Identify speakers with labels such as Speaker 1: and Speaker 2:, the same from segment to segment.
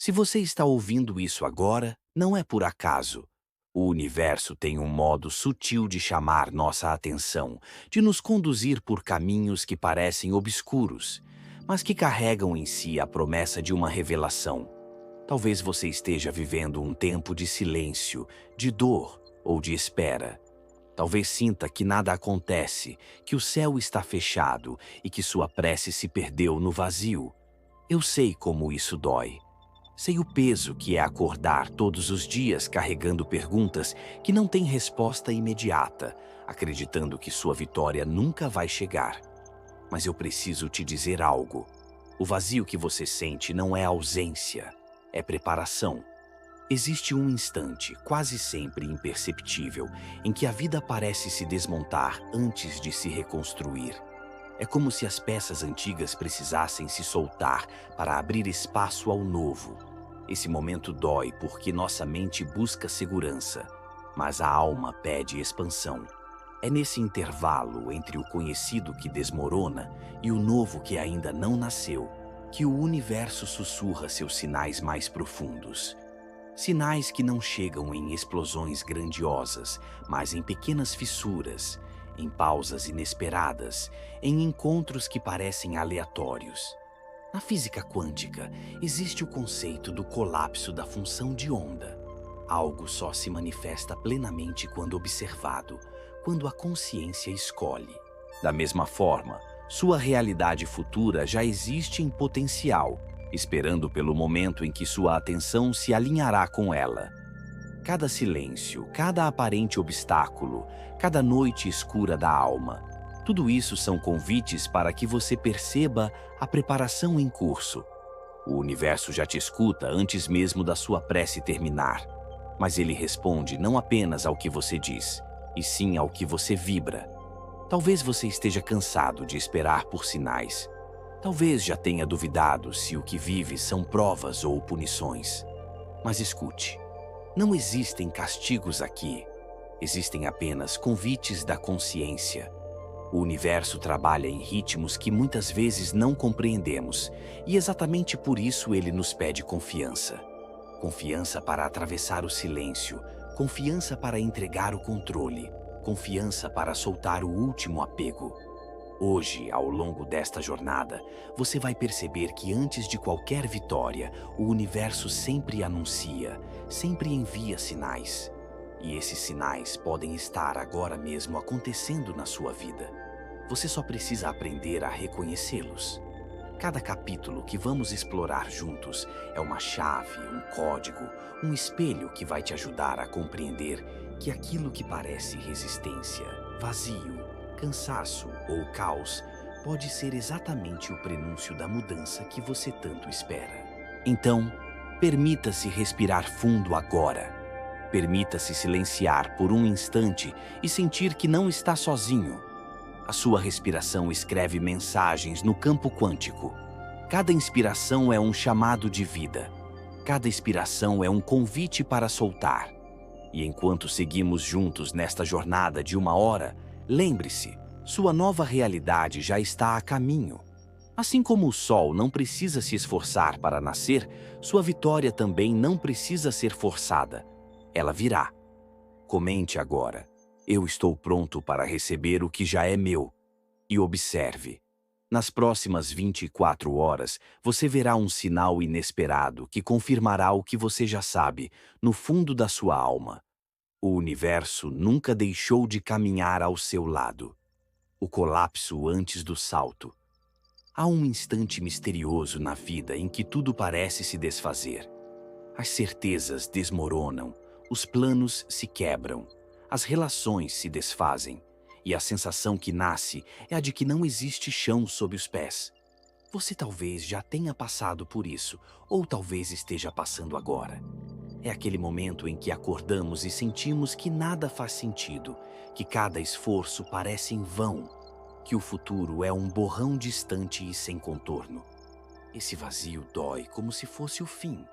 Speaker 1: Se você está ouvindo isso agora, não é por acaso. O universo tem um modo sutil de chamar nossa atenção, de nos conduzir por caminhos que parecem obscuros, mas que carregam em si a promessa de uma revelação. Talvez você esteja vivendo um tempo de silêncio, de dor ou de espera. Talvez sinta que nada acontece, que o céu está fechado e que sua prece se perdeu no vazio. Eu sei como isso dói. Sei o peso que é acordar todos os dias carregando perguntas que não têm resposta imediata, acreditando que sua vitória nunca vai chegar. Mas eu preciso te dizer algo. O vazio que você sente não é ausência, é preparação. Existe um instante, quase sempre imperceptível, em que a vida parece se desmontar antes de se reconstruir. É como se as peças antigas precisassem se soltar para abrir espaço ao novo. Esse momento dói porque nossa mente busca segurança, mas a alma pede expansão. É nesse intervalo entre o conhecido que desmorona e o novo que ainda não nasceu que o universo sussurra seus sinais mais profundos. Sinais que não chegam em explosões grandiosas, mas em pequenas fissuras, em pausas inesperadas, em encontros que parecem aleatórios. Na física quântica, existe o conceito do colapso da função de onda. Algo só se manifesta plenamente quando observado, quando a consciência escolhe. Da mesma forma, sua realidade futura já existe em potencial, esperando pelo momento em que sua atenção se alinhará com ela. Cada silêncio, cada aparente obstáculo, cada noite escura da alma, tudo isso são convites para que você perceba a preparação em curso. O universo já te escuta antes mesmo da sua prece terminar, mas ele responde não apenas ao que você diz, e sim ao que você vibra. Talvez você esteja cansado de esperar por sinais. Talvez já tenha duvidado se o que vive são provas ou punições. Mas escute, não existem castigos aqui. Existem apenas convites da consciência. O universo trabalha em ritmos que muitas vezes não compreendemos, e exatamente por isso ele nos pede confiança. Confiança para atravessar o silêncio, confiança para entregar o controle, confiança para soltar o último apego. Hoje, ao longo desta jornada, você vai perceber que antes de qualquer vitória, o universo sempre anuncia, sempre envia sinais. E esses sinais podem estar agora mesmo acontecendo na sua vida. Você só precisa aprender a reconhecê-los. Cada capítulo que vamos explorar juntos é uma chave, um código, um espelho que vai te ajudar a compreender que aquilo que parece resistência, vazio, cansaço ou caos pode ser exatamente o prenúncio da mudança que você tanto espera. Então, permita-se respirar fundo agora. Permita-se silenciar por um instante e sentir que não está sozinho. A sua respiração escreve mensagens no campo quântico. Cada inspiração é um chamado de vida. Cada expiração é um convite para soltar. E enquanto seguimos juntos nesta jornada de 1 hora, lembre-se, sua nova realidade já está a caminho. Assim como o sol não precisa se esforçar para nascer, sua vitória também não precisa ser forçada. Ela virá. Comente agora: eu estou pronto para receber o que já é meu. E observe. Nas próximas 24 horas, você verá um sinal inesperado que confirmará o que você já sabe, no fundo da sua alma. O universo nunca deixou de caminhar ao seu lado. O colapso antes do salto. Há um instante misterioso na vida em que tudo parece se desfazer. As certezas desmoronam, os planos se quebram, as relações se desfazem, e a sensação que nasce é a de que não existe chão sob os pés. Você talvez já tenha passado por isso, ou talvez esteja passando agora. É aquele momento em que acordamos e sentimos que nada faz sentido, que cada esforço parece em vão, que o futuro é um borrão distante e sem contorno. Esse vazio dói como se fosse o fim,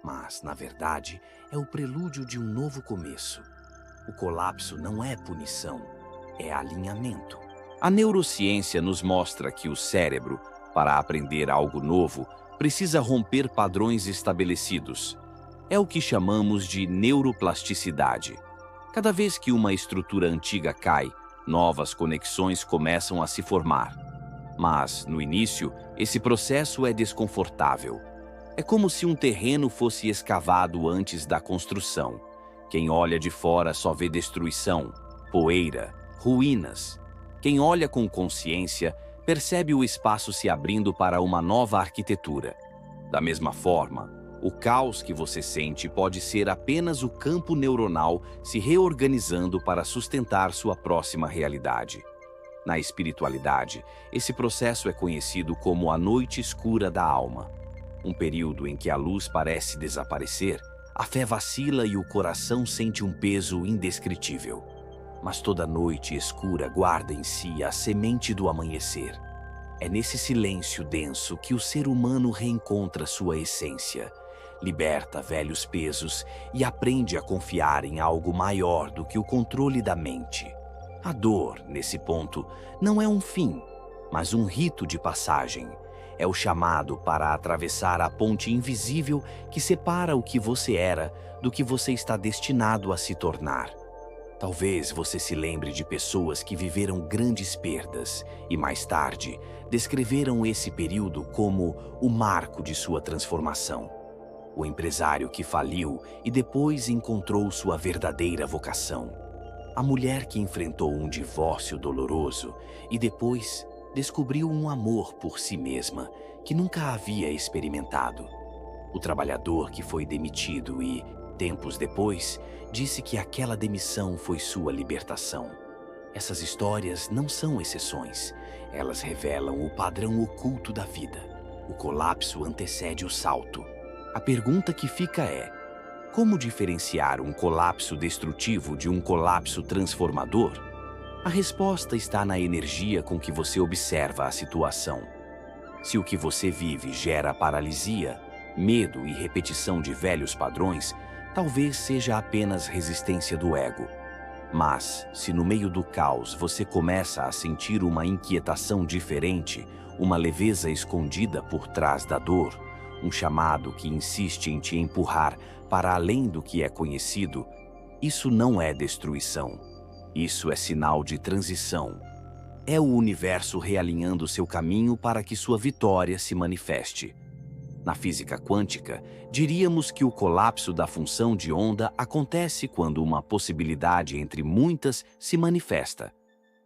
Speaker 1: mas, na verdade, é o prelúdio de um novo começo. O colapso não é punição, é alinhamento. A neurociência nos mostra que o cérebro, para aprender algo novo, precisa romper padrões estabelecidos. É o que chamamos de neuroplasticidade. Cada vez que uma estrutura antiga cai, novas conexões começam a se formar. Mas, no início, esse processo é desconfortável. É como se um terreno fosse escavado antes da construção. Quem olha de fora só vê destruição, poeira, ruínas. Quem olha com consciência percebe o espaço se abrindo para uma nova arquitetura. Da mesma forma, o caos que você sente pode ser apenas o campo neuronal se reorganizando para sustentar sua próxima realidade. Na espiritualidade, esse processo é conhecido como a noite escura da alma. Um período em que a luz parece desaparecer, a fé vacila e o coração sente um peso indescritível. Mas toda noite escura guarda em si a semente do amanhecer. É nesse silêncio denso que o ser humano reencontra sua essência, liberta velhos pesos e aprende a confiar em algo maior do que o controle da mente. A dor, nesse ponto, não é um fim, mas um rito de passagem. É o chamado para atravessar a ponte invisível que separa o que você era do que você está destinado a se tornar. Talvez você se lembre de pessoas que viveram grandes perdas e, mais tarde, descreveram esse período como o marco de sua transformação. O empresário que faliu e depois encontrou sua verdadeira vocação. A mulher que enfrentou um divórcio doloroso e depois descobriu um amor por si mesma que nunca havia experimentado. O trabalhador que foi demitido e, tempos depois, disse que aquela demissão foi sua libertação. Essas histórias não são exceções. Elas revelam o padrão oculto da vida. O colapso antecede o salto. A pergunta que fica é: como diferenciar um colapso destrutivo de um colapso transformador? A resposta está na energia com que você observa a situação. Se o que você vive gera paralisia, medo e repetição de velhos padrões, talvez seja apenas resistência do ego. Mas, se no meio do caos você começa a sentir uma inquietação diferente, uma leveza escondida por trás da dor, um chamado que insiste em te empurrar para além do que é conhecido, isso não é destruição. Isso é sinal de transição. É o universo realinhando seu caminho para que sua vitória se manifeste. Na física quântica, diríamos que o colapso da função de onda acontece quando uma possibilidade entre muitas se manifesta.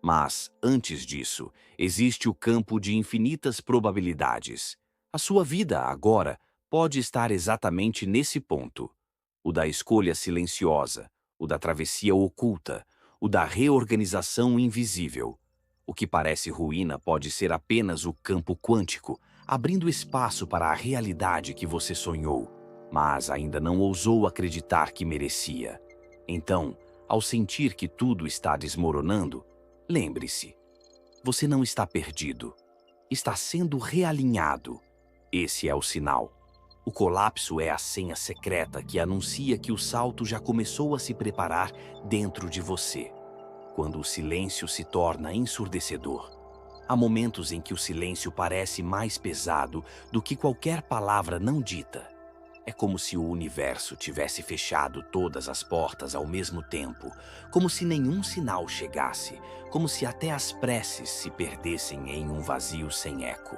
Speaker 1: Mas, antes disso, existe o campo de infinitas probabilidades. A sua vida, agora, pode estar exatamente nesse ponto. O da escolha silenciosa, o da travessia oculta, o da reorganização invisível. O que parece ruína pode ser apenas o campo quântico, abrindo espaço para a realidade que você sonhou, mas ainda não ousou acreditar que merecia. Então, ao sentir que tudo está desmoronando, lembre-se, você não está perdido, está sendo realinhado. Esse é o sinal. O colapso é a senha secreta que anuncia que o salto já começou a se preparar dentro de você. Quando o silêncio se torna ensurdecedor, há momentos em que o silêncio parece mais pesado do que qualquer palavra não dita. É como se o universo tivesse fechado todas as portas ao mesmo tempo, como se nenhum sinal chegasse, como se até as preces se perdessem em um vazio sem eco.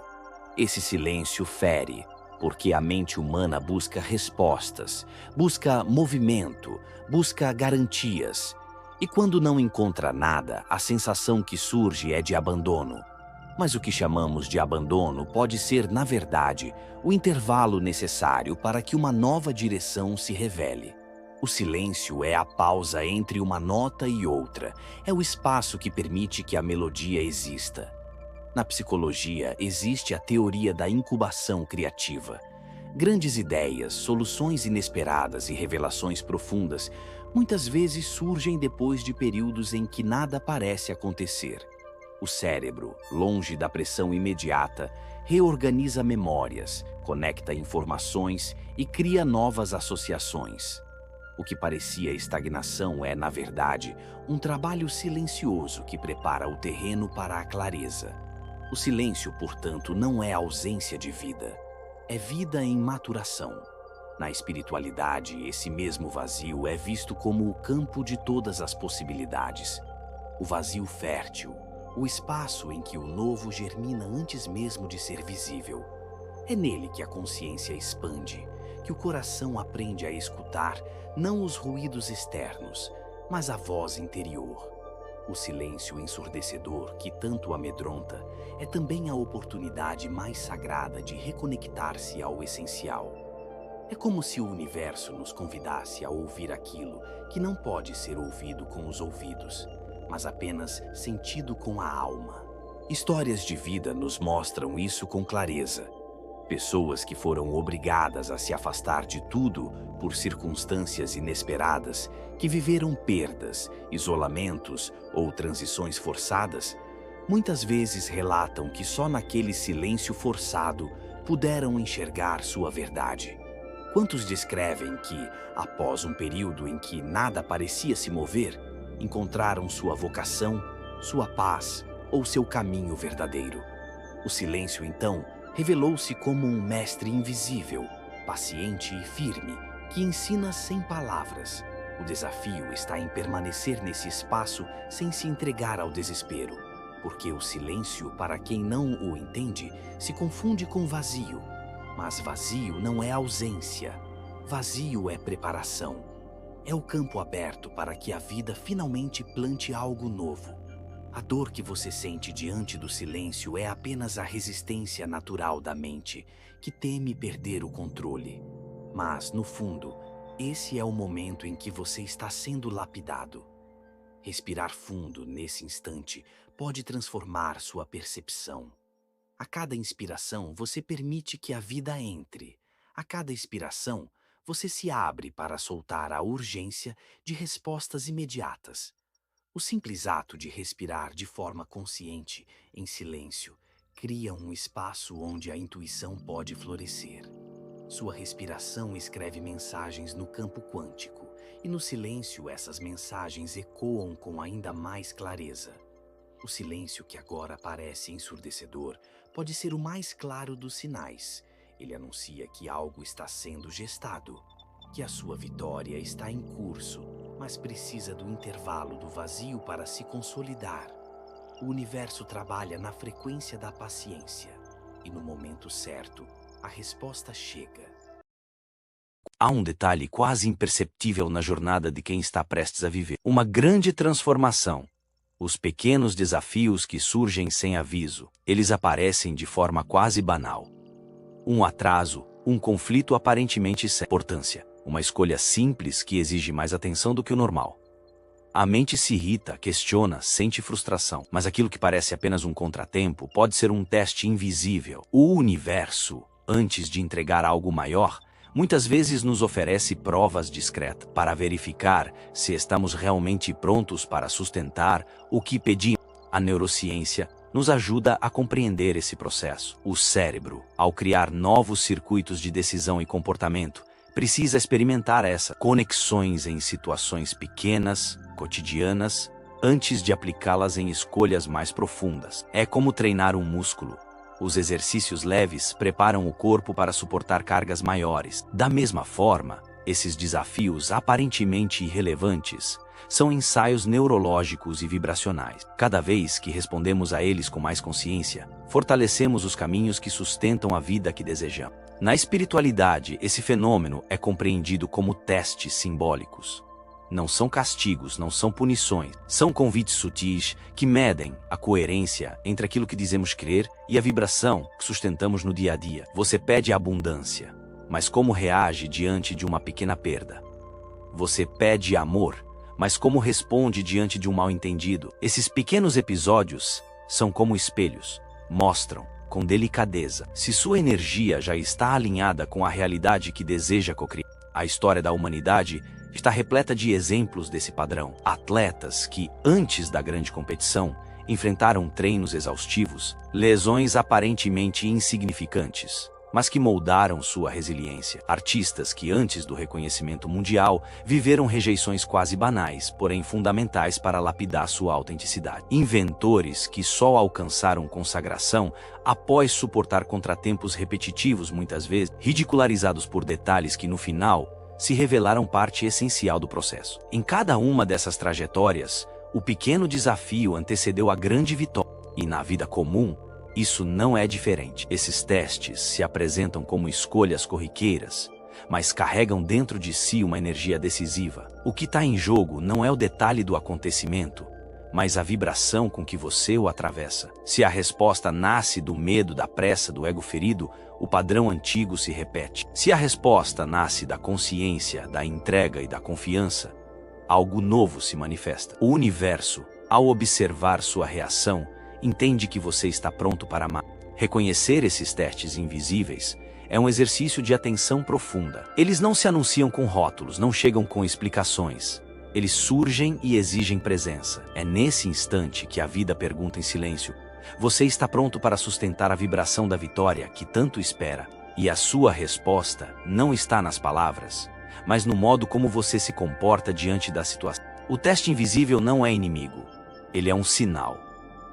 Speaker 1: Esse silêncio fere, porque a mente humana busca respostas, busca movimento, busca garantias. E quando não encontra nada, a sensação que surge é de abandono. Mas o que chamamos de abandono pode ser, na verdade, o intervalo necessário para que uma nova direção se revele. O silêncio é a pausa entre uma nota e outra, é o espaço que permite que a melodia exista. Na psicologia, existe a teoria da incubação criativa. Grandes ideias, soluções inesperadas e revelações profundas muitas vezes surgem depois de períodos em que nada parece acontecer. O cérebro, longe da pressão imediata, reorganiza memórias, conecta informações e cria novas associações. O que parecia estagnação é, na verdade, um trabalho silencioso que prepara o terreno para a clareza. O silêncio, portanto, não é ausência de vida. é vida em maturação. Na espiritualidade, esse mesmo vazio é visto como o campo de todas as possibilidades. O vazio fértil, o espaço em que o novo germina antes mesmo de ser visível. É nele que a consciência expande, que o coração aprende a escutar não os ruídos externos, mas a voz interior. O silêncio ensurdecedor que tanto amedronta é também a oportunidade mais sagrada de reconectar-se ao essencial. É como se o universo nos convidasse a ouvir aquilo que não pode ser ouvido com os ouvidos, mas apenas sentido com a alma. Histórias de vida nos mostram isso com clareza. Pessoas que foram obrigadas a se afastar de tudo por circunstâncias inesperadas, que viveram perdas, isolamentos ou transições forçadas, muitas vezes relatam que só naquele silêncio forçado puderam enxergar sua verdade. Quantos descrevem que, após um período em que nada parecia se mover, encontraram sua vocação, sua paz ou seu caminho verdadeiro? O silêncio, então, revelou-se como um mestre invisível, paciente e firme, que ensina sem palavras. O desafio está em permanecer nesse espaço sem se entregar ao desespero, porque o silêncio, para quem não o entende, se confunde com vazio. Mas vazio não é ausência, vazio é preparação. É o campo aberto para que a vida finalmente plante algo novo. A dor que você sente diante do silêncio é apenas a resistência natural da mente, que teme perder o controle. Mas, no fundo, esse é o momento em que você está sendo lapidado. Respirar fundo nesse instante pode transformar sua percepção. A cada inspiração, você permite que a vida entre. A cada expiração, você se abre para soltar a urgência de respostas imediatas. O simples ato de respirar de forma consciente, em silêncio, cria um espaço onde a intuição pode florescer. Sua respiração escreve mensagens no campo quântico, e no silêncio essas mensagens ecoam com ainda mais clareza. O silêncio que agora parece ensurdecedor pode ser o mais claro dos sinais. Ele anuncia que algo está sendo gestado, que a sua vitória está em curso, mas precisa do intervalo do vazio para se consolidar. O universo trabalha na frequência da paciência, e no momento certo, a resposta chega. Há um detalhe quase imperceptível na jornada de quem está prestes a viver uma grande transformação. Os pequenos desafios que surgem sem aviso, eles aparecem de forma quase banal. Um atraso, um conflito aparentemente sem importância. Uma escolha simples que exige mais atenção do que o normal. A mente se irrita, questiona, sente frustração, mas aquilo que parece apenas um contratempo pode ser um teste invisível. O universo, antes de entregar algo maior, muitas vezes nos oferece provas discretas para verificar se estamos realmente prontos para sustentar o que pedimos. A neurociência nos ajuda a compreender esse processo. O cérebro, ao criar novos circuitos de decisão e comportamento, precisa experimentar essas conexões em situações pequenas, cotidianas, antes de aplicá-las em escolhas mais profundas. É como treinar um músculo. Os exercícios leves preparam o corpo para suportar cargas maiores. Da mesma forma, esses desafios aparentemente irrelevantes são ensaios neurológicos e vibracionais. Cada vez que respondemos a eles com mais consciência, fortalecemos os caminhos que sustentam a vida que desejamos. Na espiritualidade, esse fenômeno é compreendido como testes simbólicos. Não são castigos, não são punições, são convites sutis que medem a coerência entre aquilo que dizemos crer e a vibração que sustentamos no dia a dia. Você pede abundância, mas como reage diante de uma pequena perda? Você pede amor, mas como responde diante de um mal-entendido? Esses pequenos episódios são como espelhos, mostram com delicadeza se sua energia já está alinhada com a realidade que deseja cocriar. A história da humanidade está repleta de exemplos desse padrão. Atletas que, antes da grande competição, enfrentaram treinos exaustivos, lesões aparentemente insignificantes, mas que moldaram sua resiliência. Artistas que, antes do reconhecimento mundial, viveram rejeições quase banais, porém fundamentais para lapidar sua autenticidade. Inventores que só alcançaram consagração após suportar contratempos repetitivos, muitas vezes ridicularizados por detalhes que, no final, se revelaram parte essencial do processo. Em cada uma dessas trajetórias, o pequeno desafio antecedeu a grande vitória. E na vida comum, isso não é diferente. Esses testes se apresentam como escolhas corriqueiras, mas carregam dentro de si uma energia decisiva. O que está em jogo não é o detalhe do acontecimento, mas a vibração com que você o atravessa. Se a resposta nasce do medo, da pressa, do ego ferido, o padrão antigo se repete. Se a resposta nasce da consciência, da entrega e da confiança, algo novo se manifesta. O universo, ao observar sua reação, entende que você está pronto para amar. Reconhecer esses testes invisíveis é um exercício de atenção profunda. Eles não se anunciam com rótulos, não chegam com explicações. Eles surgem e exigem presença. É nesse instante que a vida pergunta em silêncio: você está pronto para sustentar a vibração da vitória que tanto espera? E a sua resposta não está nas palavras, mas no modo como você se comporta diante da situação. O teste invisível não é inimigo. Ele é um sinal.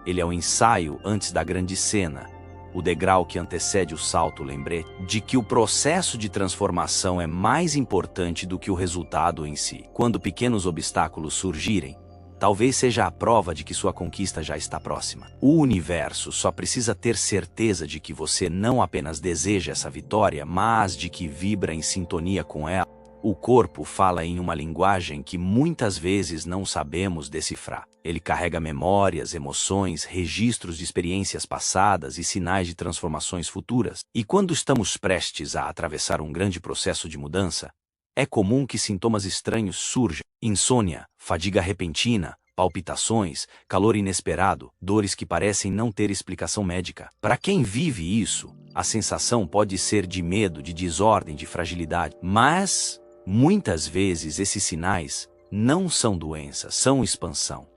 Speaker 1: Ele é o ensaio antes da grande cena, o degrau que antecede o salto, lembrete de que o processo de transformação é mais importante do que o resultado em si. Quando pequenos obstáculos surgirem, talvez seja a prova de que sua conquista já está próxima. O universo só precisa ter certeza de que você não apenas deseja essa vitória, mas de que vibra em sintonia com ela. O corpo fala em uma linguagem que muitas vezes não sabemos decifrar. Ele carrega memórias, emoções, registros de experiências passadas e sinais de transformações futuras. E quando estamos prestes a atravessar um grande processo de mudança, é comum que sintomas estranhos surjam: insônia, fadiga repentina, palpitações, calor inesperado, dores que parecem não ter explicação médica. Para quem vive isso, a sensação pode ser de medo, de desordem, de fragilidade. Mas muitas vezes esses sinais não são doenças, são expansão.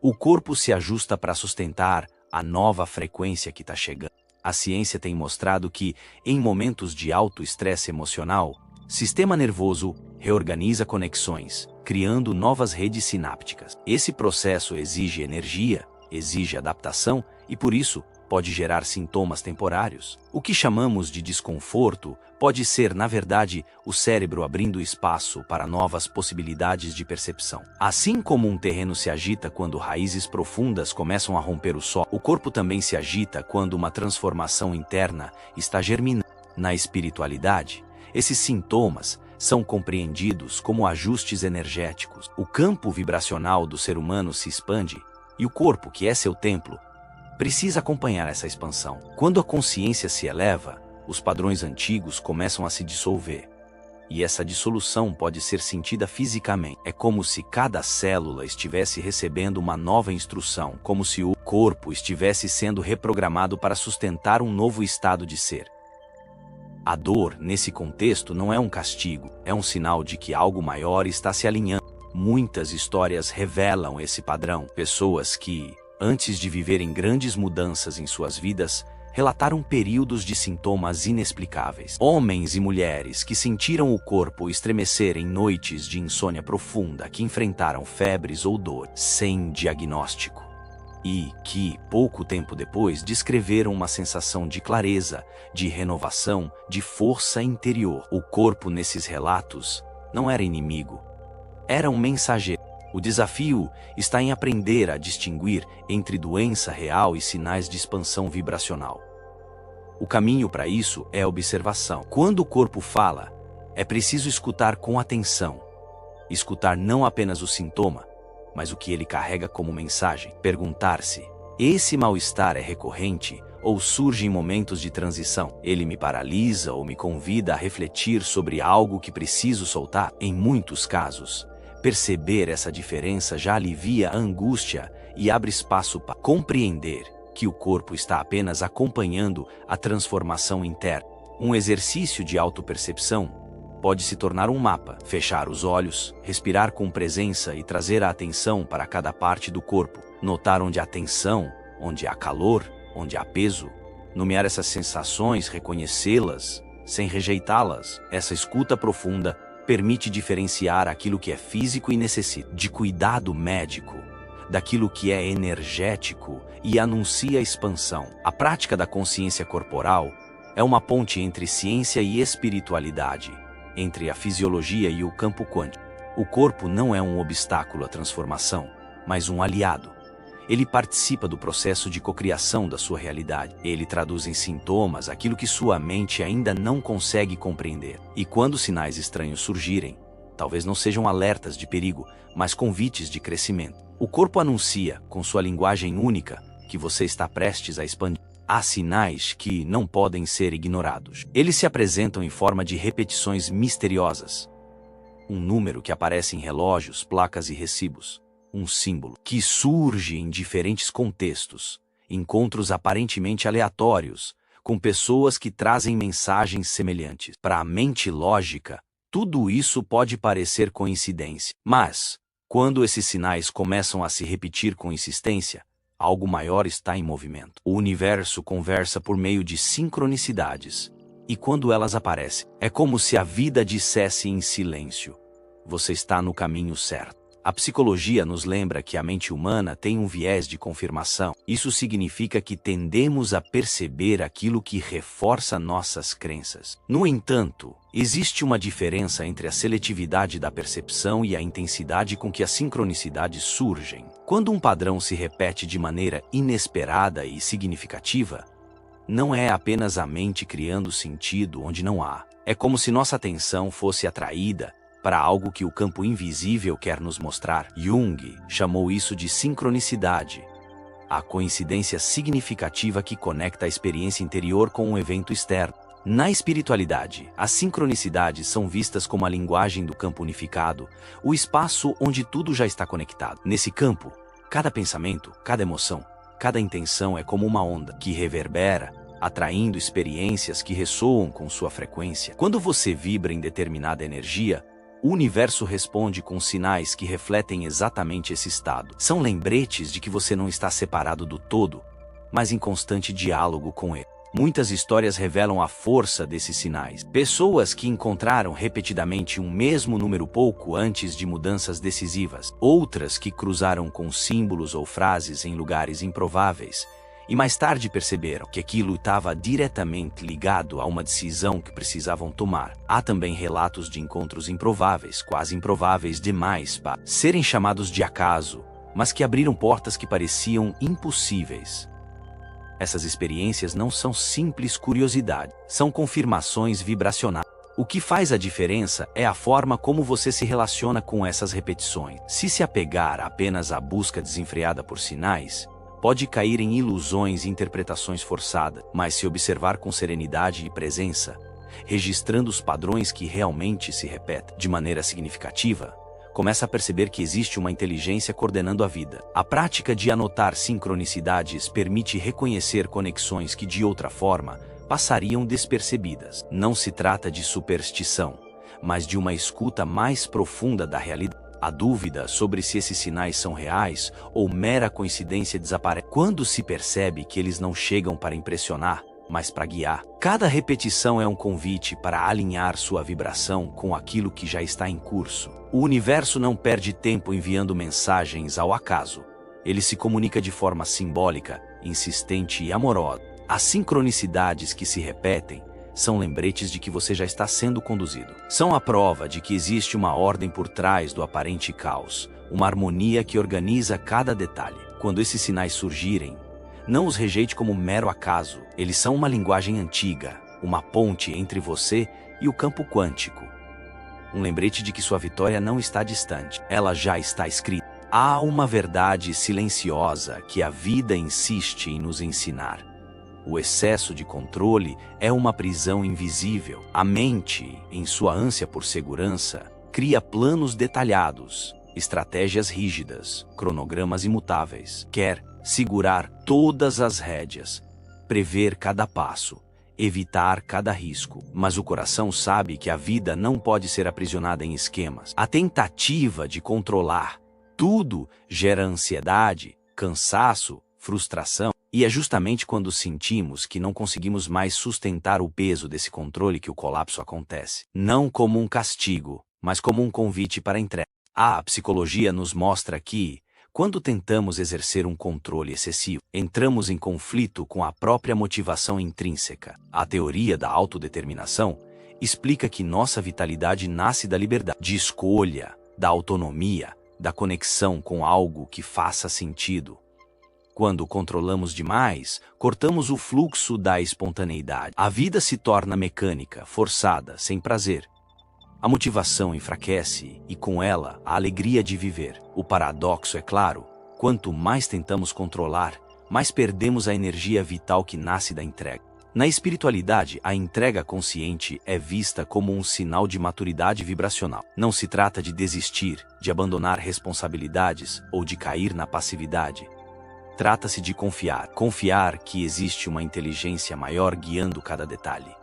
Speaker 1: O corpo se ajusta para sustentar a nova frequência que está chegando. A ciência tem mostrado que, em momentos de alto estresse emocional, o sistema nervoso reorganiza conexões, criando novas redes sinápticas. Esse processo exige energia, exige adaptação e, por isso, pode gerar sintomas temporários. O que chamamos de desconforto pode ser, na verdade, o cérebro abrindo espaço para novas possibilidades de percepção. Assim como um terreno se agita quando raízes profundas começam a romper o solo, o corpo também se agita quando uma transformação interna está germinando. Na espiritualidade, esses sintomas são compreendidos como ajustes energéticos. O campo vibracional do ser humano se expande e o corpo, que é seu templo, precisa acompanhar essa expansão. Quando a consciência se eleva, os padrões antigos começam a se dissolver. E essa dissolução pode ser sentida fisicamente. É como se cada célula estivesse recebendo uma nova instrução, como se o corpo estivesse sendo reprogramado para sustentar um novo estado de ser. A dor, nesse contexto, não é um castigo, é um sinal de que algo maior está se alinhando. Muitas histórias revelam esse padrão. Pessoas que, antes de viverem grandes mudanças em suas vidas, relataram períodos de sintomas inexplicáveis. Homens e mulheres que sentiram o corpo estremecer em noites de insônia profunda, que enfrentaram febres ou dor sem diagnóstico. E que, pouco tempo depois, descreveram uma sensação de clareza, de renovação, de força interior. O corpo, nesses relatos, não era inimigo, era um mensageiro. O desafio está em aprender a distinguir entre doença real e sinais de expansão vibracional. O caminho para isso é a observação. Quando o corpo fala, é preciso escutar com atenção. Escutar não apenas o sintoma, mas o que ele carrega como mensagem. Perguntar-se: esse mal-estar é recorrente ou surge em momentos de transição? Ele me paralisa ou me convida a refletir sobre algo que preciso soltar? Em muitos casos, perceber essa diferença já alivia a angústia e abre espaço para compreender que o corpo está apenas acompanhando a transformação interna. Um exercício de autopercepção pode se tornar um mapa. Fechar os olhos, respirar com presença e trazer a atenção para cada parte do corpo. Notar onde há tensão, onde há calor, onde há peso. nomear essas sensações, reconhecê-las, sem rejeitá-las. Essa escuta profunda permite diferenciar aquilo que é físico e necessita de cuidado médico, daquilo que é energético e anuncia expansão. A prática da consciência corporal é uma ponte entre ciência e espiritualidade, entre a fisiologia e o campo quântico. O corpo não é um obstáculo à transformação, mas um aliado. Ele participa do processo de cocriação da sua realidade. Ele traduz em sintomas aquilo que sua mente ainda não consegue compreender. E quando sinais estranhos surgirem, talvez não sejam alertas de perigo, mas convites de crescimento. O corpo anuncia, com sua linguagem única, que você está prestes a expandir. Há sinais que não podem ser ignorados. Eles se apresentam em forma de repetições misteriosas. Um número que aparece em relógios, placas e recibos. Um símbolo que surge em diferentes contextos. Encontros aparentemente aleatórios, com pessoas que trazem mensagens semelhantes. Para a mente lógica, tudo isso pode parecer coincidência. Mas, quando esses sinais começam a se repetir com insistência, algo maior está em movimento. O universo conversa por meio de sincronicidades. E quando elas aparecem, é como se a vida dissesse em silêncio: você está no caminho certo. A psicologia nos lembra que a mente humana tem um viés de confirmação. Isso significa que tendemos a perceber aquilo que reforça nossas crenças. No entanto, existe uma diferença entre a seletividade da percepção e a intensidade com que as sincronicidades surgem. Quando um padrão se repete de maneira inesperada e significativa, não é apenas a mente criando sentido onde não há. É como se nossa atenção fosse atraída para algo que o campo invisível quer nos mostrar. Jung chamou isso de sincronicidade, a coincidência significativa que conecta a experiência interior com um evento externo. Na espiritualidade, as sincronicidades são vistas como a linguagem do campo unificado, o espaço onde tudo já está conectado. Nesse campo, cada pensamento, cada emoção, cada intenção é como uma onda que reverbera, atraindo experiências que ressoam com sua frequência. Quando você vibra em determinada energia, o universo responde com sinais que refletem exatamente esse estado. São lembretes de que você não está separado do todo, mas em constante diálogo com ele. Muitas histórias revelam a força desses sinais. Pessoas que encontraram repetidamente um mesmo número pouco antes de mudanças decisivas. Outras que cruzaram com símbolos ou frases em lugares improváveis e mais tarde perceberam que aquilo estava diretamente ligado a uma decisão que precisavam tomar. Há também relatos de encontros improváveis, quase improváveis demais para serem chamados de acaso, mas que abriram portas que pareciam impossíveis. Essas experiências não são simples curiosidade, são confirmações vibracionais. O que faz a diferença é a forma como você se relaciona com essas repetições. Se apegar apenas à busca desenfreada por sinais, pode cair em ilusões e interpretações forçadas, mas se observar com serenidade e presença, registrando os padrões que realmente se repetem de maneira significativa, começa a perceber que existe uma inteligência coordenando a vida. A prática de anotar sincronicidades permite reconhecer conexões que de outra forma passariam despercebidas. Não se trata de superstição, mas de uma escuta mais profunda da realidade. A dúvida sobre se esses sinais são reais ou mera coincidência desaparece quando se percebe que eles não chegam para impressionar, mas para guiar. Cada repetição é um convite para alinhar sua vibração com aquilo que já está em curso. O universo não perde tempo enviando mensagens ao acaso. Ele se comunica de forma simbólica, insistente e amorosa. As sincronicidades que se repetem são lembretes de que você já está sendo conduzido. São a prova de que existe uma ordem por trás do aparente caos, uma harmonia que organiza cada detalhe. Quando esses sinais surgirem, não os rejeite como mero acaso. Eles são uma linguagem antiga, uma ponte entre você e o campo quântico. Um lembrete de que sua vitória não está distante, ela já está escrita. Há uma verdade silenciosa que a vida insiste em nos ensinar. O excesso de controle é uma prisão invisível. A mente, em sua ânsia por segurança, cria planos detalhados, estratégias rígidas, cronogramas imutáveis. Quer segurar todas as rédeas, prever cada passo, evitar cada risco. Mas o coração sabe que a vida não pode ser aprisionada em esquemas. A tentativa de controlar tudo gera ansiedade, cansaço, frustração. E é justamente quando sentimos que não conseguimos mais sustentar o peso desse controle que o colapso acontece. Não como um castigo, mas como um convite para entrega. A psicologia nos mostra que, quando tentamos exercer um controle excessivo, entramos em conflito com a própria motivação intrínseca. A teoria da autodeterminação explica que nossa vitalidade nasce da liberdade de escolha, da autonomia, da conexão com algo que faça sentido. Quando controlamos demais, cortamos o fluxo da espontaneidade. A vida se torna mecânica, forçada, sem prazer. A motivação enfraquece e, com ela, a alegria de viver. O paradoxo é claro: quanto mais tentamos controlar, mais perdemos a energia vital que nasce da entrega. Na espiritualidade, a entrega consciente é vista como um sinal de maturidade vibracional. Não se trata de desistir, de abandonar responsabilidades ou de cair na passividade. Trata-se de confiar. Confiar que existe uma inteligência maior guiando cada detalhe.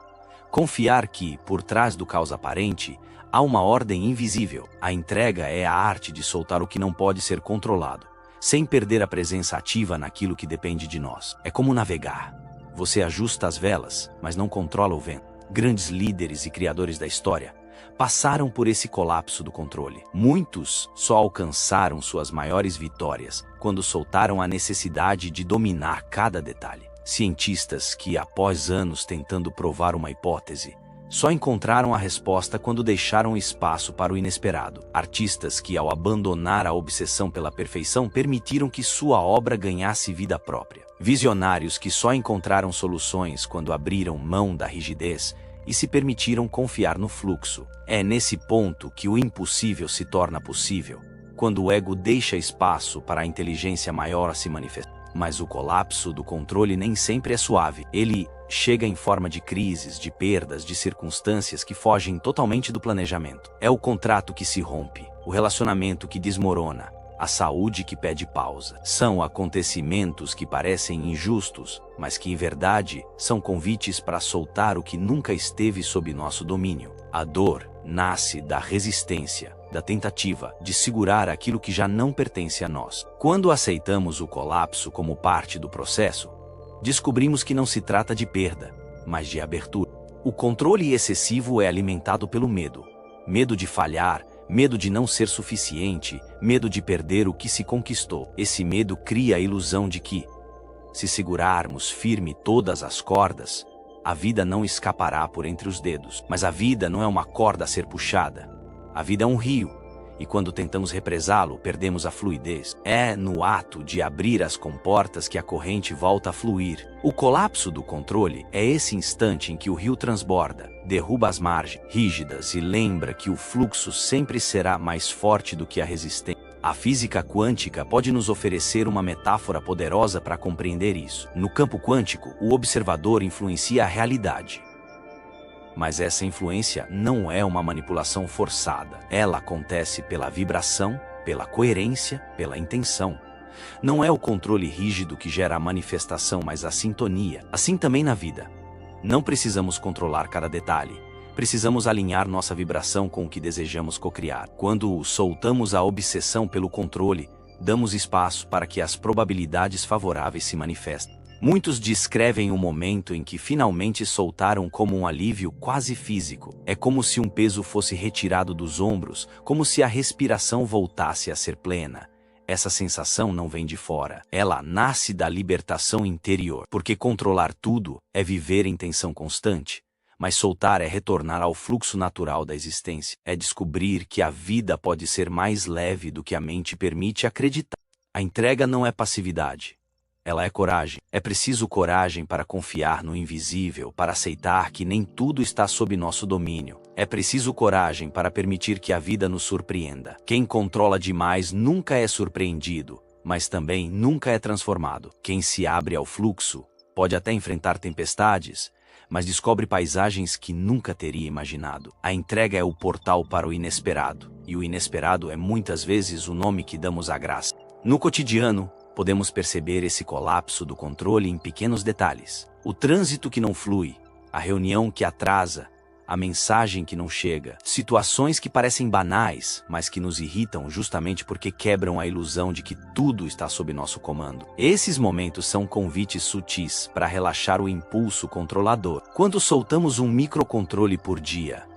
Speaker 1: Confiar que, por trás do caos aparente, há uma ordem invisível. A entrega é a arte de soltar o que não pode ser controlado, sem perder a presença ativa naquilo que depende de nós. É como navegar. Você ajusta as velas, mas não controla o vento. Grandes líderes e criadores da história passaram por esse colapso do controle. Muitos só alcançaram suas maiores vitórias quando soltaram a necessidade de dominar cada detalhe. Cientistas que, após anos tentando provar uma hipótese, só encontraram a resposta quando deixaram espaço para o inesperado. Artistas que, ao abandonar a obsessão pela perfeição, permitiram que sua obra ganhasse vida própria. Visionários que só encontraram soluções quando abriram mão da rigidez e se permitiram confiar no fluxo. É nesse ponto que o impossível se torna possível, quando o ego deixa espaço para a inteligência maior se manifestar. Mas o colapso do controle nem sempre é suave. Ele chega em forma de crises, de perdas, de circunstâncias que fogem totalmente do planejamento. É o contrato que se rompe, o relacionamento que desmorona, a saúde que pede pausa. São acontecimentos que parecem injustos, mas que em verdade são convites para soltar o que nunca esteve sob nosso domínio. A dor nasce da resistência, da tentativa de segurar aquilo que já não pertence a nós. Quando aceitamos o colapso como parte do processo, descobrimos que não se trata de perda, mas de abertura. O controle excessivo é alimentado pelo medo. Medo de falhar, medo de não ser suficiente, medo de perder o que se conquistou. Esse medo cria a ilusão de que, se segurarmos firme todas as cordas, a vida não escapará por entre os dedos. Mas a vida não é uma corda a ser puxada. A vida é um rio, e quando tentamos represá-lo, perdemos a fluidez. É no ato de abrir as comportas que a corrente volta a fluir. O colapso do controle é esse instante em que o rio transborda, derruba as margens rígidas e lembra que o fluxo sempre será mais forte do que a resistência. A física quântica pode nos oferecer uma metáfora poderosa para compreender isso. No campo quântico, o observador influencia a realidade. Mas essa influência não é uma manipulação forçada. Ela acontece pela vibração, pela coerência, pela intenção. Não é o controle rígido que gera a manifestação, mas a sintonia. Assim também na vida. Não precisamos controlar cada detalhe. Precisamos alinhar nossa vibração com o que desejamos cocriar. Quando soltamos a obsessão pelo controle, damos espaço para que as probabilidades favoráveis se manifestem. Muitos descrevem o momento em que finalmente soltaram como um alívio quase físico. É como se um peso fosse retirado dos ombros, como se a respiração voltasse a ser plena. Essa sensação não vem de fora. Ela nasce da libertação interior. Porque controlar tudo é viver em tensão constante. Mas soltar é retornar ao fluxo natural da existência. É descobrir que a vida pode ser mais leve do que a mente permite acreditar. A entrega não é passividade. Ela é coragem. É preciso coragem para confiar no invisível, para aceitar que nem tudo está sob nosso domínio. É preciso coragem para permitir que a vida nos surpreenda. Quem controla demais nunca é surpreendido, mas também nunca é transformado. Quem se abre ao fluxo pode até enfrentar tempestades, mas descobre paisagens que nunca teria imaginado. A entrega é o portal para o inesperado, e o inesperado é muitas vezes o nome que damos à graça. No cotidiano, podemos perceber esse colapso do controle em pequenos detalhes. O trânsito que não flui, a reunião que atrasa, a mensagem que não chega, situações que parecem banais, mas que nos irritam justamente porque quebram a ilusão de que tudo está sob nosso comando. Esses momentos são convites sutis para relaxar o impulso controlador. Quando soltamos um microcontrole por dia,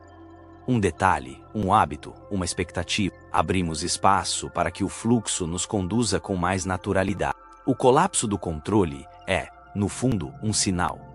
Speaker 1: um detalhe, um hábito, uma expectativa, abrimos espaço para que o fluxo nos conduza com mais naturalidade. O colapso do controle é, no fundo, um sinal.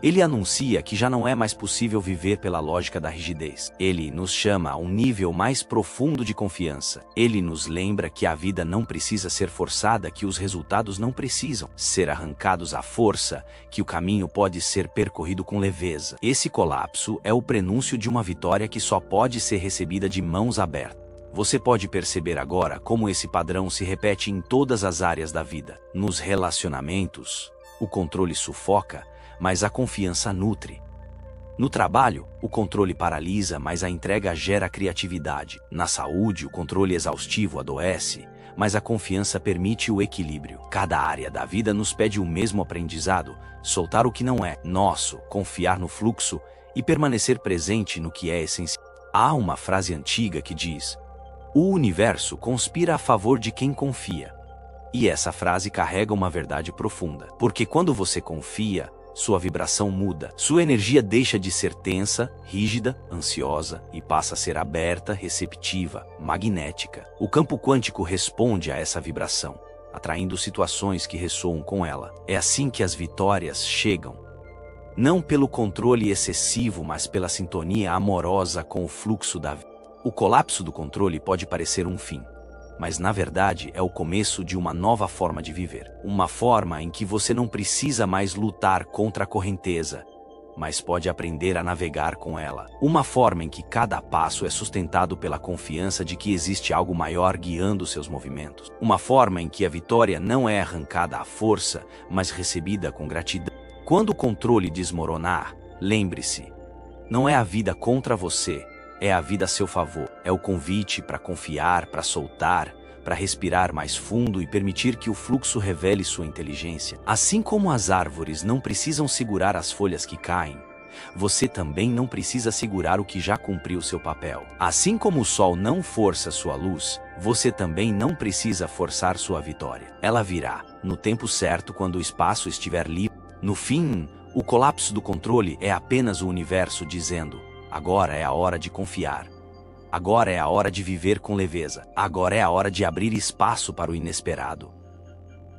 Speaker 1: Ele anuncia que já não é mais possível viver pela lógica da rigidez. Ele nos chama a um nível mais profundo de confiança. Ele nos lembra que a vida não precisa ser forçada, que os resultados não precisam ser arrancados à força, que o caminho pode ser percorrido com leveza. Esse colapso é o prenúncio de uma vitória que só pode ser recebida de mãos abertas. Você pode perceber agora como esse padrão se repete em todas as áreas da vida. Nos relacionamentos, o controle sufoca, mas a confiança nutre. No trabalho, o controle paralisa, mas a entrega gera criatividade. Na saúde, o controle exaustivo adoece, mas a confiança permite o equilíbrio. Cada área da vida nos pede o mesmo aprendizado: soltar o que não é nosso, confiar no fluxo e permanecer presente no que é essencial. Há uma frase antiga que diz: "O universo conspira a favor de quem confia." E essa frase carrega uma verdade profunda. Porque quando você confia, sua vibração muda. Sua energia deixa de ser tensa, rígida, ansiosa e passa a ser aberta, receptiva, magnética. O campo quântico responde a essa vibração, atraindo situações que ressoam com ela. É assim que as vitórias chegam. Não pelo controle excessivo, mas pela sintonia amorosa com o fluxo da vida. O colapso do controle pode parecer um fim, mas na verdade é o começo de uma nova forma de viver. Uma forma em que você não precisa mais lutar contra a correnteza, mas pode aprender a navegar com ela. Uma forma em que cada passo é sustentado pela confiança de que existe algo maior guiando seus movimentos. Uma forma em que a vitória não é arrancada à força, mas recebida com gratidão. Quando o controle desmoronar, lembre-se, não é a vida contra você, é a vida a seu favor. É o convite para confiar, para soltar, para respirar mais fundo e permitir que o fluxo revele sua inteligência. Assim como as árvores não precisam segurar as folhas que caem, você também não precisa segurar o que já cumpriu seu papel. Assim como o sol não força sua luz, você também não precisa forçar sua vitória. Ela virá, no tempo certo, quando o espaço estiver livre. No fim, o colapso do controle é apenas o universo dizendo: agora é a hora de confiar. Agora é a hora de viver com leveza. Agora é a hora de abrir espaço para o inesperado.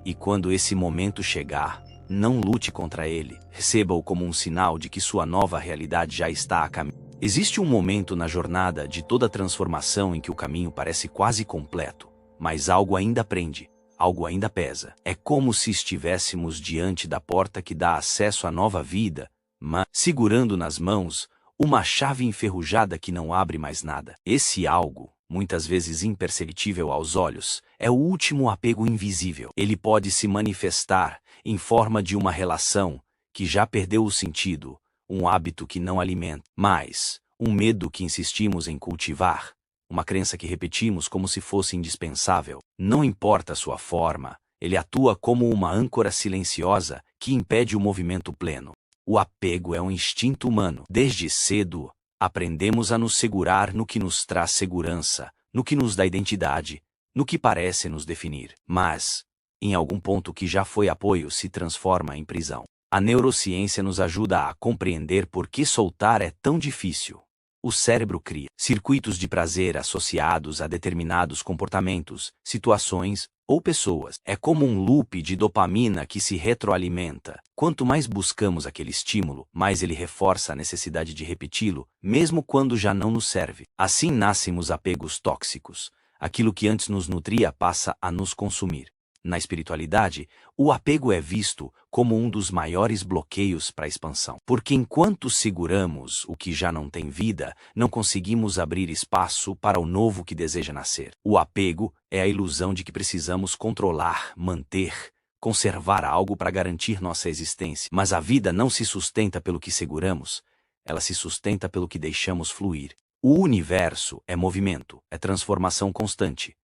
Speaker 1: E quando esse momento chegar, não lute contra ele. Receba-o como um sinal de que sua nova realidade já está a caminho. Existe um momento na jornada de toda transformação em que o caminho parece quase completo, mas algo ainda prende, algo ainda pesa. É como se estivéssemos diante da porta que dá acesso à nova vida, mas segurando nas mãos uma chave enferrujada que não abre mais nada. Esse algo, muitas vezes imperceptível aos olhos, é o último apego invisível. Ele pode se manifestar em forma de uma relação que já perdeu o sentido, um hábito que não alimenta, mas um medo que insistimos em cultivar, uma crença que repetimos como se fosse indispensável. Não importa a sua forma, ele atua como uma âncora silenciosa que impede o movimento pleno. O apego é um instinto humano. Desde cedo, aprendemos a nos segurar no que nos traz segurança, no que nos dá identidade, no que parece nos definir. Mas, em algum ponto que já foi apoio, se transforma em prisão. A neurociência nos ajuda a compreender por que soltar é tão difícil. O cérebro cria circuitos de prazer associados a determinados comportamentos, situações ou pessoas. É como um loop de dopamina que se retroalimenta. Quanto mais buscamos aquele estímulo, mais ele reforça a necessidade de repeti-lo, mesmo quando já não nos serve. Assim nascem os apegos tóxicos. Aquilo que antes nos nutria passa a nos consumir. Na espiritualidade, o apego é visto como um dos maiores bloqueios para a expansão. Porque enquanto seguramos o que já não tem vida, não conseguimos abrir espaço para o novo que deseja nascer. O apego é a ilusão de que precisamos controlar, manter, conservar algo para garantir nossa existência. Mas a vida não se sustenta pelo que seguramos, ela se sustenta pelo que deixamos fluir. O universo é movimento, é transformação constante.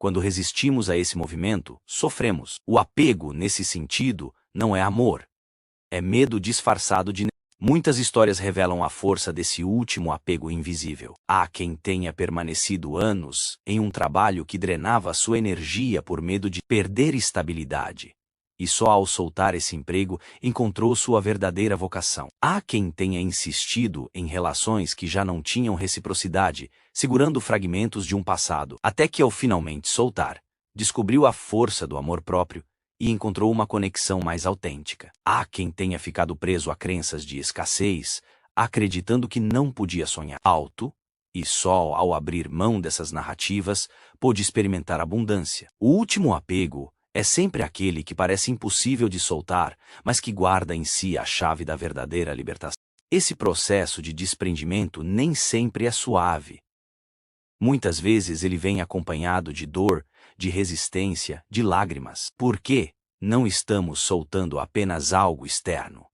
Speaker 1: Quando resistimos a esse movimento, sofremos. O apego, nesse sentido, não é amor. É medo disfarçado de... Muitas histórias revelam a força desse último apego invisível. Há quem tenha permanecido anos em um trabalho que drenava sua energia por medo de perder estabilidade. E só ao soltar esse emprego encontrou sua verdadeira vocação. Há quem tenha insistido em relações que já não tinham reciprocidade, segurando fragmentos de um passado, até que ao finalmente soltar, descobriu a força do amor próprio e encontrou uma conexão mais autêntica. Há quem tenha ficado preso a crenças de escassez, acreditando que não podia sonhar alto, e só ao abrir mão dessas narrativas pôde experimentar abundância. O último apego é sempre aquele que parece impossível de soltar, mas que guarda em si a chave da verdadeira libertação. Esse processo de desprendimento nem sempre é suave. Muitas vezes ele vem acompanhado de dor, de resistência, de lágrimas. Por quê? Não estamos soltando apenas algo externo.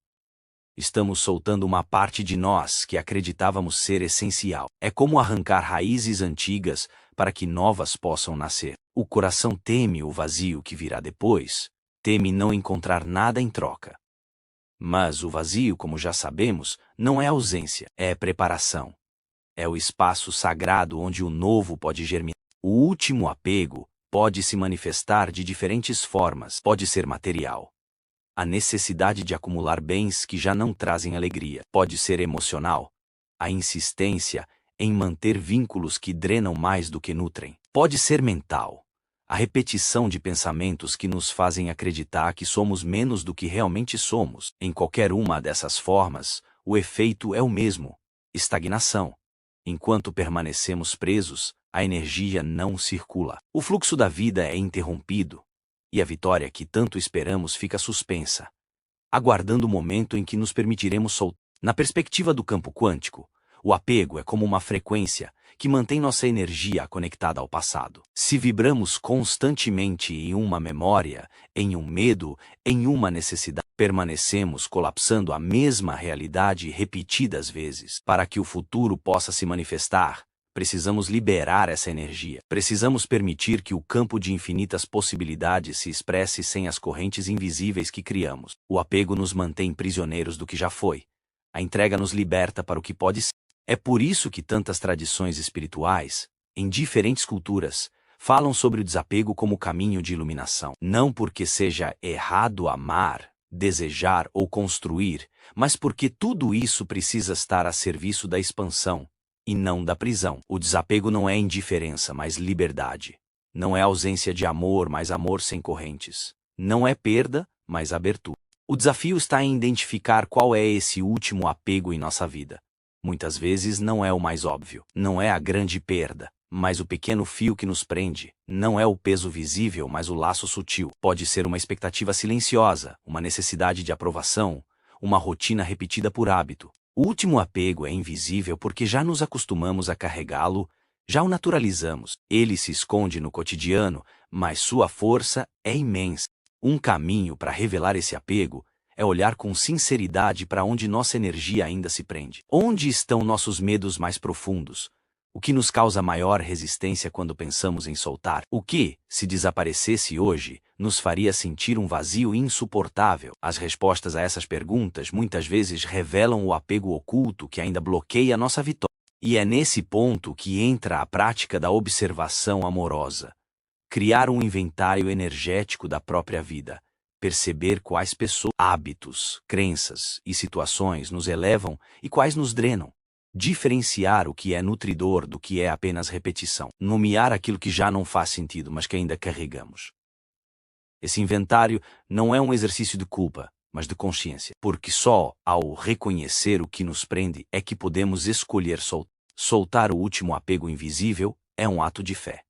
Speaker 1: Estamos soltando uma parte de nós que acreditávamos ser essencial. É como arrancar raízes antigas para que novas possam nascer. O coração teme o vazio que virá depois, teme não encontrar nada em troca. Mas o vazio, como já sabemos, não é ausência, é preparação. É o espaço sagrado onde o novo pode germinar. O último apego pode se manifestar de diferentes formas. Pode ser material. A necessidade de acumular bens que já não trazem alegria. Pode ser emocional. A insistência em manter vínculos que drenam mais do que nutrem. Pode ser mental. A repetição de pensamentos que nos fazem acreditar que somos menos do que realmente somos. Em qualquer uma dessas formas, o efeito é o mesmo: estagnação. Enquanto permanecemos presos, a energia não circula. O fluxo da vida é interrompido, e a vitória que tanto esperamos fica suspensa, aguardando o momento em que nos permitiremos soltar. Na perspectiva do campo quântico, o apego é como uma frequência que mantém nossa energia conectada ao passado. Se vibramos constantemente em uma memória, em um medo, em uma necessidade, permanecemos colapsando a mesma realidade repetidas vezes. Para que o futuro possa se manifestar, precisamos liberar essa energia. Precisamos permitir que o campo de infinitas possibilidades se expresse sem as correntes invisíveis que criamos. O apego nos mantém prisioneiros do que já foi. A entrega nos liberta para o que pode ser. É por isso que tantas tradições espirituais, em diferentes culturas, falam sobre o desapego como caminho de iluminação. Não porque seja errado amar, desejar ou construir, mas porque tudo isso precisa estar a serviço da expansão, e não da prisão. O desapego não é indiferença, mas liberdade. Não é ausência de amor, mas amor sem correntes. Não é perda, mas abertura. O desafio está em identificar qual é esse último apego em nossa vida. Muitas vezes não é o mais óbvio, não é a grande perda, mas o pequeno fio que nos prende. Não é o peso visível, mas o laço sutil. Pode ser uma expectativa silenciosa, uma necessidade de aprovação, uma rotina repetida por hábito. O último apego é invisível porque já nos acostumamos a carregá-lo, já o naturalizamos. Ele se esconde no cotidiano, mas sua força é imensa. Um caminho para revelar esse apego é olhar com sinceridade para onde nossa energia ainda se prende. Onde estão nossos medos mais profundos? O que nos causa maior resistência quando pensamos em soltar? O que, se desaparecesse hoje, nos faria sentir um vazio insuportável? As respostas a essas perguntas muitas vezes revelam o apego oculto que ainda bloqueia nossa vitória. E é nesse ponto que entra a prática da observação amorosa. Criar um inventário energético da própria vida. Perceber quais pessoas, hábitos, crenças e situações nos elevam e quais nos drenam. Diferenciar o que é nutridor do que é apenas repetição. Nomear aquilo que já não faz sentido, mas que ainda carregamos. Esse inventário não é um exercício de culpa, mas de consciência. Porque só ao reconhecer o que nos prende é que podemos escolher soltar. Soltar o último apego invisível é um ato de fé.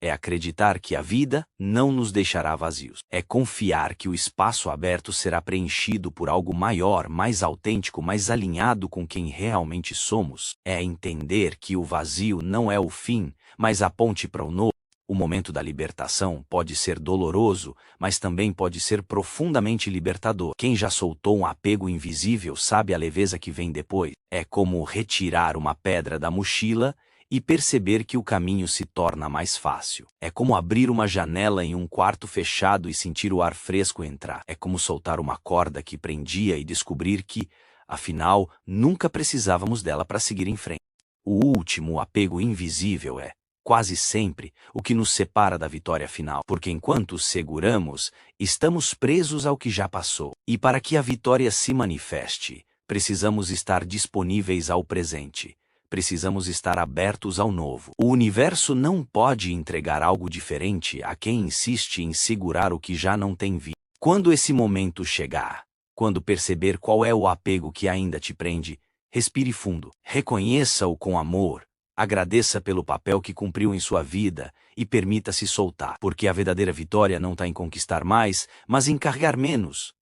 Speaker 1: É acreditar que a vida não nos deixará vazios. É confiar que o espaço aberto será preenchido por algo maior, mais autêntico, mais alinhado com quem realmente somos. É entender que o vazio não é o fim, mas a ponte para o novo. O momento da libertação pode ser doloroso, mas também pode ser profundamente libertador. Quem já soltou um apego invisível sabe a leveza que vem depois. É como retirar uma pedra da mochila e perceber que o caminho se torna mais fácil. É como abrir uma janela em um quarto fechado e sentir o ar fresco entrar. É como soltar uma corda que prendia e descobrir que, Afinal, nunca precisávamos dela para seguir em frente. O último apego invisível é, quase sempre, o que nos separa da vitória final, porque enquanto seguramos, estamos presos ao que já passou. E para que a vitória se manifeste, precisamos estar disponíveis ao presente. Precisamos estar abertos ao novo. O universo não pode entregar algo diferente a quem insiste em segurar o que já não tem vida. Quando esse momento chegar, quando perceber qual é o apego que ainda te prende, respire fundo, reconheça-o com amor, agradeça pelo papel que cumpriu em sua vida e permita-se soltar, porque a verdadeira vitória não está em conquistar mais, mas em carregar menos.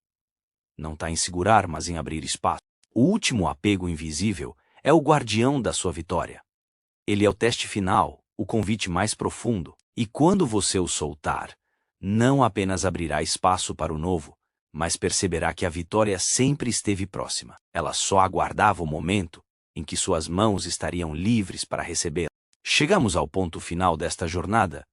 Speaker 1: Não está em segurar, mas em abrir espaço. O último apego invisível é o guardião da sua vitória. Ele é o teste final, o convite mais profundo, e quando você o soltar, não apenas abrirá espaço para o novo, mas perceberá que a vitória sempre esteve próxima. Ela só aguardava o momento em que suas mãos estariam livres para recebê-la. Chegamos ao ponto final desta jornada,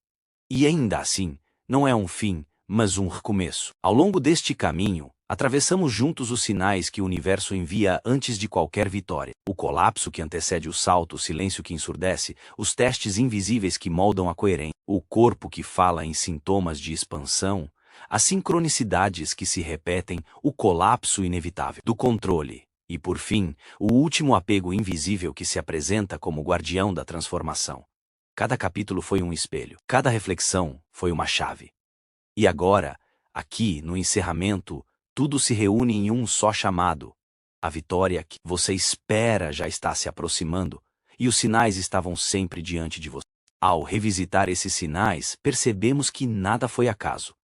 Speaker 1: e ainda assim, não é um fim, mas um recomeço. Ao longo deste caminho, atravessamos juntos os sinais que o universo envia antes de qualquer vitória. O colapso que antecede o salto, o silêncio que ensurdece, os testes invisíveis que moldam a coerência, o corpo que fala em sintomas de expansão, as sincronicidades que se repetem, o colapso inevitável do controle. E, por fim, o último apego invisível que se apresenta como guardião da transformação. Cada capítulo foi um espelho, cada reflexão foi uma chave. E agora, aqui, no encerramento, tudo se reúne em um só chamado. A vitória que você espera já está se aproximando, e os sinais estavam sempre diante de você. Ao revisitar esses sinais, percebemos que nada foi acaso.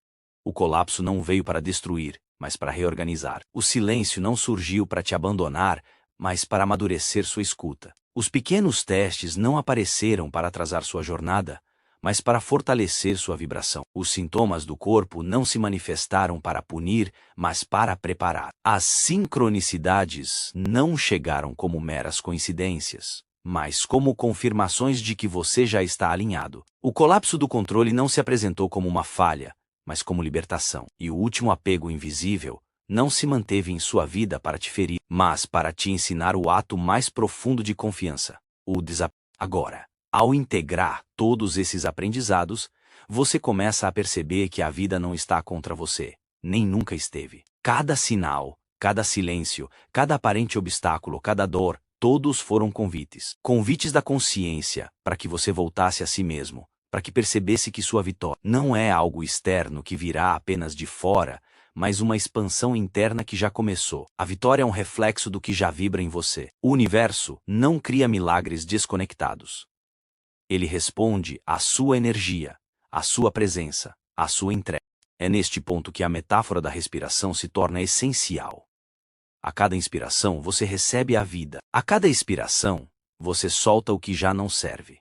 Speaker 1: O colapso não veio para destruir, mas para reorganizar. O silêncio não surgiu para te abandonar, mas para amadurecer sua escuta. Os pequenos testes não apareceram para atrasar sua jornada, mas para fortalecer sua vibração. Os sintomas do corpo não se manifestaram para punir, mas para preparar. As sincronicidades não chegaram como meras coincidências, mas como confirmações de que você já está alinhado. O colapso do controle não se apresentou como uma falha, mas como libertação. E o último apego invisível não se manteve em sua vida para te ferir, mas para te ensinar o ato mais profundo de confiança, o desapego. Agora, ao integrar todos esses aprendizados, você começa a perceber que a vida não está contra você, nem nunca esteve. Cada sinal, cada silêncio, cada aparente obstáculo, cada dor, todos foram convites. Convites da consciência para que você voltasse a si mesmo, para que percebesse que sua vitória não é algo externo que virá apenas de fora, mas uma expansão interna que já começou. A vitória é um reflexo do que já vibra em você. O universo não cria milagres desconectados. Ele responde à sua energia, à sua presença, à sua entrega. É neste ponto que a metáfora da respiração se torna essencial. A cada inspiração você recebe a vida. A cada expiração, você solta o que já não serve.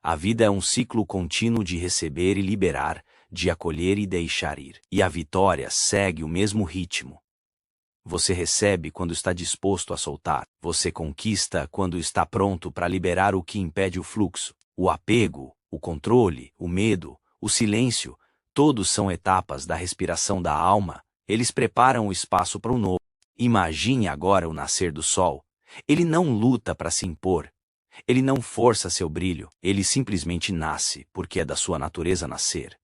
Speaker 1: A vida é um ciclo contínuo de receber e liberar, de acolher e deixar ir. E a vitória segue o mesmo ritmo. Você recebe quando está disposto a soltar. Você conquista quando está pronto para liberar o que impede o fluxo. O apego, o controle, o medo, o silêncio, todos são etapas da respiração da alma. Eles preparam o espaço para o novo. Imagine agora o nascer do sol. Ele não luta para se impor. Ele não força seu brilho, ele simplesmente nasce, porque é da sua natureza nascer.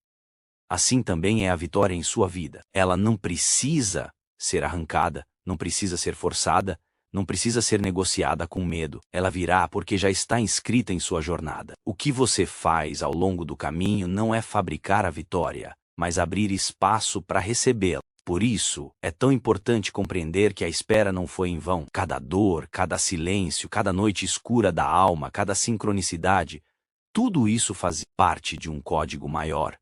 Speaker 1: Assim também é a vitória em sua vida. Ela não precisa ser arrancada, não precisa ser forçada, não precisa ser negociada com medo. Ela virá porque já está inscrita em sua jornada. O que você faz ao longo do caminho não é fabricar a vitória, mas abrir espaço para recebê-la. Por isso, é tão importante compreender que a espera não foi em vão. Cada dor, cada silêncio, cada noite escura da alma, cada sincronicidade, tudo isso faz parte de um código maior.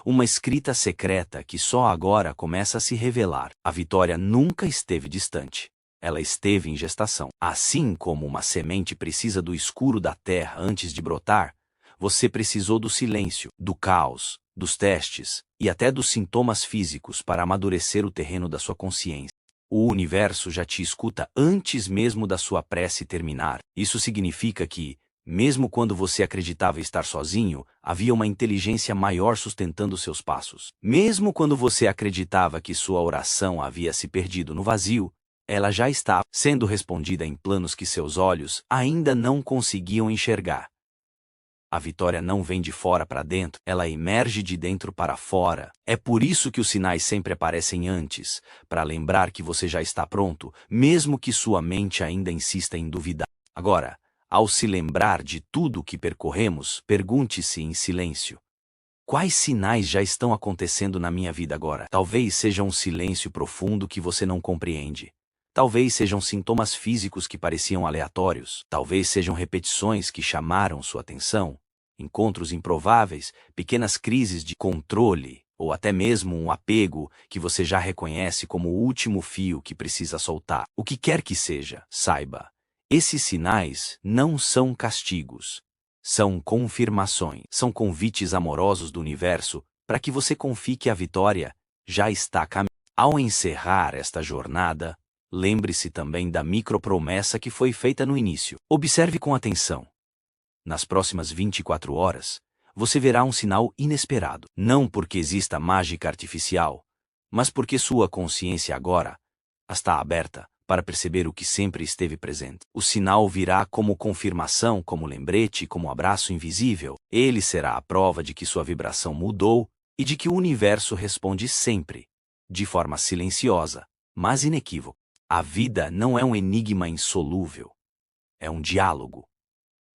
Speaker 1: Uma escrita secreta que só agora começa a se revelar. A vitória nunca esteve distante. Ela esteve em gestação. Assim como uma semente precisa do escuro da terra antes de brotar, você precisou do silêncio, do caos, dos testes e até dos sintomas físicos para amadurecer o terreno da sua consciência. O universo já te escuta antes mesmo da sua prece terminar. Isso significa que, mesmo quando você acreditava estar sozinho, havia uma inteligência maior sustentando seus passos. Mesmo quando você acreditava que sua oração havia se perdido no vazio, Ela já está sendo respondida em planos que seus olhos ainda não conseguiam enxergar. A vitória não vem de fora para dentro, ela emerge de dentro para fora. É por isso que os sinais sempre aparecem antes, para lembrar que você já está pronto, mesmo que sua mente ainda insista em duvidar. Agora, ao se lembrar de tudo o que percorremos, pergunte-se em silêncio: quais sinais já estão acontecendo na minha vida agora? Talvez seja um silêncio profundo que você não compreende. Talvez sejam sintomas físicos que pareciam aleatórios. Talvez sejam repetições que chamaram sua atenção. Encontros improváveis, pequenas crises de controle, ou até mesmo um apego que você já reconhece como o último fio que precisa soltar. O que quer que seja, saiba, esses sinais não são castigos. São confirmações, são convites amorosos do universo para que você confie que a vitória já está caminhando. Ao encerrar esta jornada, lembre-se também da micropromessa que foi feita no início. Observe com atenção. Nas próximas 24 horas, você verá um sinal inesperado. Não porque exista mágica artificial, mas porque sua consciência agora está aberta para perceber o que sempre esteve presente. O sinal virá como confirmação, como lembrete, como abraço invisível. Ele será a prova de que sua vibração mudou e de que o universo responde sempre, de forma silenciosa, mas inequívoca. A vida não é um enigma insolúvel. É um diálogo.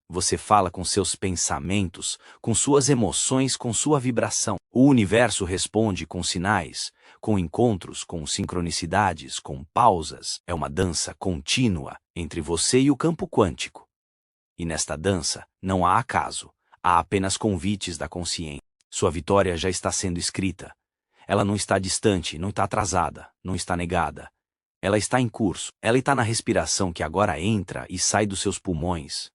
Speaker 1: Você fala com seus pensamentos, com suas emoções, com sua vibração. O universo responde com sinais, com encontros, com sincronicidades, com pausas. É uma dança contínua entre você e o campo quântico. E nesta dança, não há acaso, há apenas convites da consciência. Sua vitória já está sendo escrita. Ela não está distante, não está atrasada, não está negada. Ela está em curso. Ela está na respiração que agora entra e sai dos seus pulmões.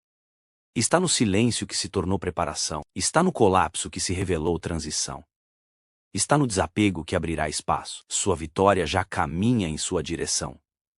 Speaker 1: Está no silêncio que se tornou preparação. Está no colapso que se revelou transição. Está no desapego que abrirá espaço. Sua vitória já caminha em sua direção.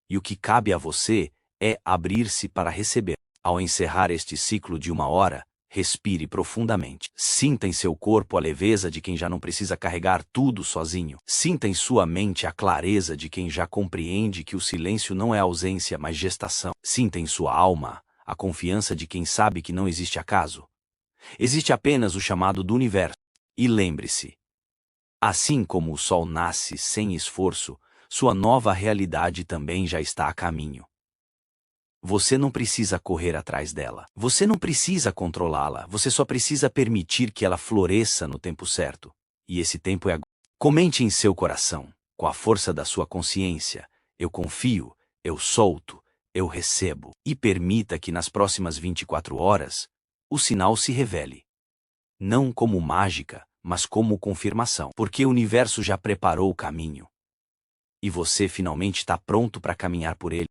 Speaker 1: E o que cabe a você é abrir-se para receber. Ao encerrar este ciclo de 1 hora, respire profundamente. Sinta em seu corpo a leveza de quem já não precisa carregar tudo sozinho. Sinta em sua mente a clareza de quem já compreende que o silêncio não é ausência, mas gestação. Sinta em sua alma a confiança de quem sabe que não existe acaso. Existe apenas o chamado do universo. E lembre-se, assim como o sol nasce sem esforço, sua nova realidade também já está a caminho. Você não precisa correr atrás dela. Você não precisa controlá-la. Você só precisa permitir que ela floresça no tempo certo. E esse tempo é agora. Comente em seu coração, com a força da sua consciência: eu confio, eu solto, eu recebo. E permita que nas próximas 24 horas, o sinal se revele. Não como mágica, mas como confirmação. Porque o universo já preparou o caminho. E você finalmente está pronto para caminhar por ele.